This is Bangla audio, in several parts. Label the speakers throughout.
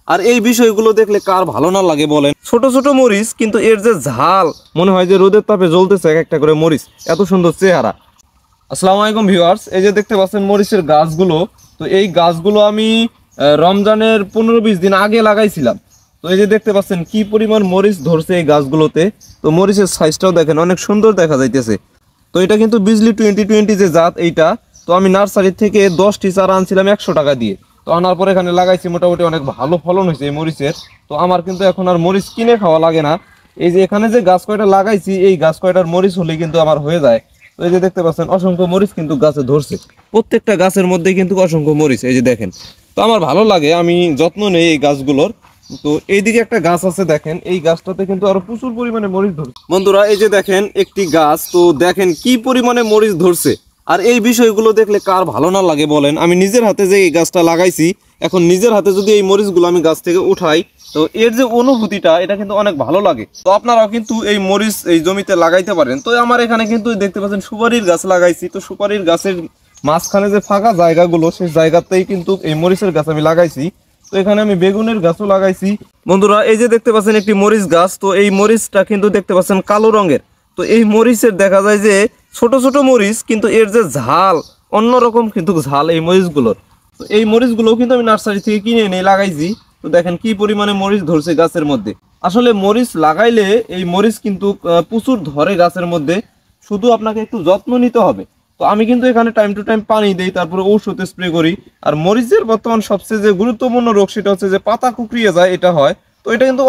Speaker 1: আর এই বিষয়গুলো দেখলে কার ভালো না লাগে বলেন। ছোট ছোট মরিচ কিন্তু এর যে ঝাল, মনে হয় যে রোদের তাপে জ্বলতেছে এক একটা করে মরিচ, এত সুন্দর চেহারা। আসসালামু আলাইকুম ভিউয়ার্স, এই যে দেখতে পাচ্ছেন মরিচের গাছগুলো। তো এই গাছগুলো আমি রমজানের 15-20 দিন আগে লাগাইছিলাম। তো এই যে দেখতে পাচ্ছেন কি পরিমাণ মরিচ ধরছে এই গাছগুলোতে। তো মরিচের সাইজটাও দেখেন অনেক সুন্দর দেখা যাইতেছে। তো এটা কিন্তু বিজলি 2020 যে জাত এইটা। তো আমি নার্সারি থেকে 10টি চারা আনছিলাম 100 টাকা দিয়ে। তো আনার পর এখানে লাগাইছি, মোটামুটি অনেক ভালো ফলন হয়েছে এই মরিচের। তো আমার কিন্তু এখন আর মরিচ কিনে খাওয়া লাগে না। এই যে এখানে যে গাছ কয়টা লাগাইছি, এই গাছ কয়টার মরিচ হলে কিন্তু আমার হয়ে যায়। তো এই যে দেখতে পাচ্ছেন অসংখ্য মরিচ কিন্তু গাছে ধরছে, প্রত্যেকটা গাছের মধ্যে কিন্তু অসংখ্য মরিচ, এই যে দেখেন। তো আমার ভালো লাগে, আমি যত্ন নেই এই গাছগুলোর। তো এইদিকে একটা গাছ আছে দেখেন, এই গাছটাতে কিন্তু আরো প্রচুর পরিমাণে মরিচ ধরছে বন্ধুরা। এই যে দেখেন একটি গাছ, তো দেখেন কি পরিমাণে মরিচ ধরছে। আর এই বিষয়গুলো দেখলে কার ভালো না লাগে বলেন। আমি নিজের হাতে যে এই গাছটা লাগাইছি, এখন নিজের হাতে যদি এই মরিচগুলো আমি গাছ থেকে উঠাই, তো এর যে অনুভূতিটা, এটা কিন্তু অনেক ভালো লাগে। তো আপনারাও কিন্তু এই মরিচ এই জমিতে লাগাইতে পারেন। তো আমার এখানে কিন্তু দেখতে পাচ্ছেন সুপারির গাছ লাগাইছি। তো সুপারির গাছের মাঝখানে যে ফাঁকা জায়গাগুলো, সেই জায়গাতেই কিন্তু এই মরিচের গাছ আমি লাগাইছি। তো এখানে আমি বেগুনের গাছও লাগাইছি বন্ধুরা। এই যে দেখতে পাচ্ছেন একটি মরিচ গাছ। তো এই মরিচটা কিন্তু দেখতে পাচ্ছেন কালো রঙের। তো এই মরিচের দেখা যায় যে ছোট ছোট মরিচ, কিন্তু এর যে ঝাল অন্যরকম কিন্তু ঝাল এই মরিচগুলোর। তো এই মরিচগুলোও কিন্তু আমি নার্সারি থেকে কিনে এনে লাগাইছি। তো দেখেন কি পরিমাণে মরিচ ধরছে গাছের মধ্যে। আসলে মরিচ লাগাইলে এই মরিচ কিন্তু প্রচুর ধরে গাছের মধ্যে, শুধু আপনাকে একটু যত্ন নিতে হবে। তো আমি কিন্তু এখানে টাইম টু টাইম পানি দেই, তারপরে ঔষধ স্প্রে করি। আর মরিচের বর্তমান সবচেয়ে যে গুরুত্বপূর্ণ রোগ, সেটা হচ্ছে যে পাতা কুকড়িয়ে যায়, এটা হয়। তো এটা কিন্তু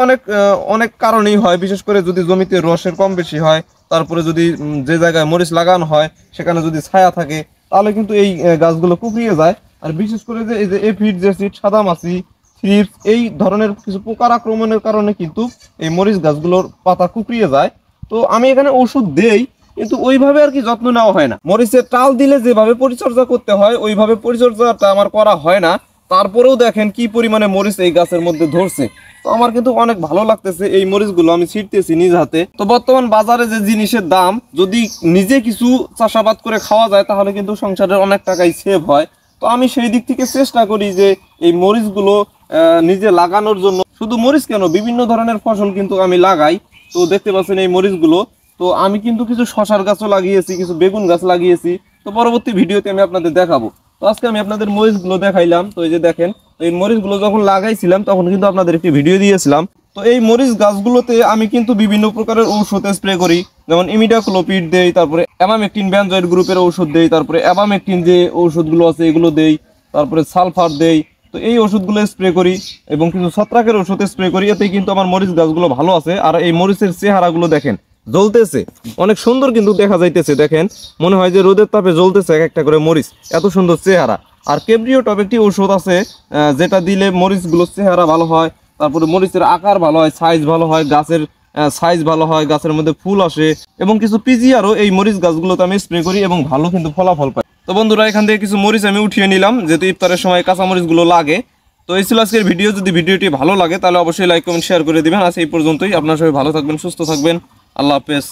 Speaker 1: অনেক কারণেই হয়, বিশেষ করে যদি জমিতে রসের কম বেশি হয়, তারপরে যদি যে জায়গায় মরিচ লাগানো হয় সেখানে যদি ছায়া থাকে, তাহলে কিন্তু এই গাছগুলো কুকড়িয়ে যায়। আর বিশেষ করে যে এই যে এফিড জেসিড, সাদামাছি, থ্রিপস, এই ধরনের কিছু পোকার আক্রমণের কারণে কিন্তু এই মরিচ গাছগুলোর পাতা কুকড়িয়ে যায়। তো আমি এখানে ওষুধ দেই, কিন্তু ওইভাবে আর কি যত্ন নেওয়া হয় না। মরিচের টাল দিলে যেভাবে পরিচর্যা করতে হয়, ওইভাবে পরিচর্যাটা আমার করা হয় না। তারপরেও দেখেন কি পরিমাণে মরিচ এই গাছের মধ্যে ধরছে। তো আমার কিন্তু অনেক ভালো লাগতেছে এই মরিচগুলো আমি ছিটতেছি নিজ হাতে। তো বর্তমান বাজারে যে জিনিসের দাম, যদি নিজে কিছু চাষাবাদ করে খাওয়া যায়, তাহলে কিন্তু সংসারের অনেক টাকাই সেভ হয়। তো আমি সেই দিক থেকে চেষ্টা করি যে এই মরিচগুলো নিজে লাগানোর জন্য। শুধু মরিচ কেন, বিভিন্ন ধরনের ফসল কিন্তু আমি লাগাই। তো দেখতে পাচ্ছেন এই মরিচগুলো। তো আমি কিন্তু কিছু শশার গাছও লাগিয়েছি, কিছু বেগুন গাছ লাগিয়েছি। তো পরবর্তী ভিডিওতে আমি আপনাদের দেখাবো। তো আজকে আমি আপনাদের মরিচগুলো দেখাইলাম। তো এই যে দেখেন, এই মরিচগুলো যখন লাগাইছিলাম তখন কিন্তু আপনাদের একটি ভিডিও দিয়েছিলাম। তো এই মরিচ গাছগুলোতে আমি কিন্তু বিভিন্ন প্রকারের ঔষধ স্প্রে করি, যেমন ইমিডাক্লোপিড দেই, তারপরে অ্যামামেকটিন বেনজয়েড গ্রুপের ঔষধ দেই, তারপরে অ্যাবামেকটিন যে ঔষধগুলো আছে এগুলো দেই, তারপরে সালফার দেই। তো এই ওষুধগুলো স্প্রে করি এবং কিছু ছত্রাকের ওষুধ স্প্রে করি। এতে কিন্তু আমার মরিচ গাছগুলো ভালো আছে। আর এই মরিচের চেহারাগুলো দেখেন, জ্বলতেছে, অনেক সুন্দর কিন্তু দেখা যাইতেছে। দেখেন মনে হয় যে রোদের তাপে জ্বলতেছে এক একটা করে মরিচ, এত সুন্দর চেহারা। আর কেব্রিও টপ একটি ওষুধ আছে, যেটা দিলে মরিচগুলোর চেহারা ভালো হয়, তারপরে মরিচের আকার ভালো হয়, সাইজ ভালো হয়, গাছের সাইজ ভালো হয়, গাছের মধ্যে ফুল আসে। এবং কিছু পিজিআরও এই মরিচ গাছগুলোতে আমি স্প্রে করি এবং ভালো কিন্তু ফলাফল পাই। তো বন্ধুরা, এখান থেকে কিছু মরিচ আমি উঠিয়ে নিলাম, যেহেতু ইফতারের সময় কাঁচা মরিচগুলো লাগে। তো এই ছিল আজকের ভিডিও। যদি ভিডিওটি ভালো লাগে তাহলে অবশ্যই লাইক কমেন্ট শেয়ার করে দিবেন। আজ এই পর্যন্তই। আপনারা সবাই ভালো থাকবেন, সুস্থ থাকবেন। আল্লাহ হাফেজ।